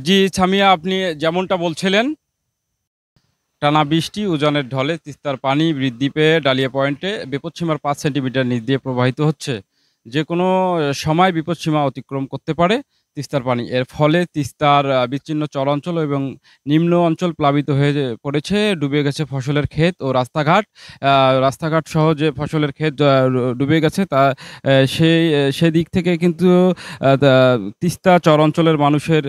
জি, সামিয়া আপনি যেমনটা বলছিলেন, টানা বৃষ্টি উজানের ঢলে তিস্তার পানি বৃদ্ধি পেয়ে ডালিয়া পয়েন্টে বিপৎসীমার ৫ সেন্টিমিটার নিচ দিয়ে প্রবাহিত হচ্ছে। যেকোনো সময় বিপৎসীমা অতিক্রম করতে পারে তিস্তার পানি। এর ফলে তিস্তার বিচ্ছিন্ন চরাঞ্চল এবং নিম্ন অঞ্চল প্লাবিত হয়ে পড়েছে, ডুবে গেছে ফসলের ক্ষেত ও রাস্তাঘাট। রাস্তাঘাট সহ যে ফসলের ক্ষেত ডুবে গেছে তা সেদিক থেকে কিন্তু তিস্তা চরাঞ্চলের মানুষের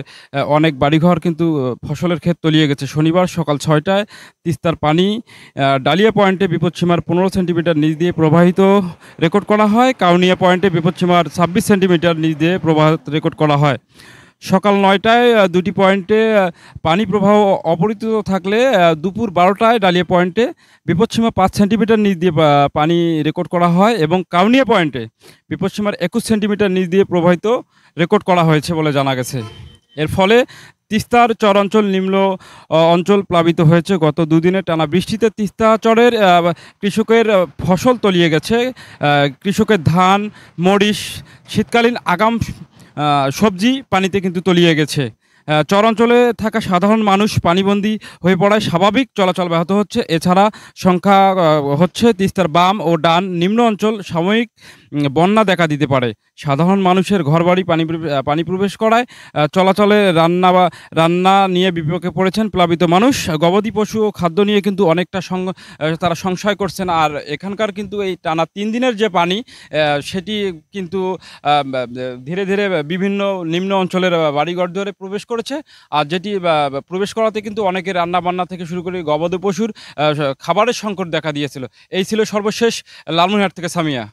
অনেক বাড়িঘর কিন্তু ফসলের ক্ষেত তলিয়ে গেছে। শনিবার সকাল ৬টায় তিস্তার পানি ডালিয়া পয়েন্টে বিপৎসীমার ১৫ সেন্টিমিটার নিচ দিয়ে প্রবাহিত রেকর্ড করা হয়। কাউনিয়া পয়েন্টে বিপৎসীমার ২৬ সেন্টিমিটার নিচ দিয়ে প্রবাহ রেকর্ড করা হয়। সকাল ৯টায় দুটি পয়েন্টে পানি প্রবাহ অপরিচিত থাকলে দুপুর ১২টায় ডালিয়া পয়েন্টে বিপৎসীমা ৫ সেন্টিমিটার নিচ দিয়ে পানি রেকর্ড করা হয় এবং কাউনিয়া পয়েন্টে বিপৎসীমার ২১ সেন্টিমিটার নিচ দিয়ে প্রবাহিত রেকর্ড করা হয়েছে বলে জানা গেছে। এর ফলে তিস্তার চরাঞ্চল নিম্ন অঞ্চল প্লাবিত হয়েছে। গত দুদিনে টানা বৃষ্টিতে তিস্তা চরের কৃষকের ফসল তলিয়ে গেছে। কৃষকের ধান, মরিচ, শীতকালীন আগাম সবজি পানিতে কিন্তু তলিয়ে গেছে। চরাঞ্চলে থাকা সাধারণ মানুষ পানিবন্দী হয়ে পড়ায় স্বাভাবিক চলাচল ব্যাহত হচ্ছে। এছাড়া সংখ্যা হচ্ছে তিস্তার বাম ও ডান নিম্ন অঞ্চল সাময়িক বন্যা দেখা দিতে পারে। সাধারণ মানুষের ঘরবাড়ি পানি প্রবেশ করায় চলাচলে রান্না নিয়ে বিপাকে পড়েছেন প্লাবিত মানুষ। গবাদি পশু ও খাদ্য নিয়ে কিন্তু অনেকটা তারা সংশয় করছেন। আর এখানকার কিন্তু এই টানা ৩ দিনের যে পানি সেটি কিন্তু ধীরে ধীরে বিভিন্ন নিম্ন অঞ্চলের বাড়িঘর দুয়ারে প্রবেশ করেছে। আর যেটি প্রবেশ করাতে কিন্তু অনেকের রান্নাবান্না থেকে শুরু করে গবাদি পশুর খাবারের সংকট দেখা দিয়েছিল। এই ছিল সর্বশেষ লালমনিরহাট থেকে সামিয়া।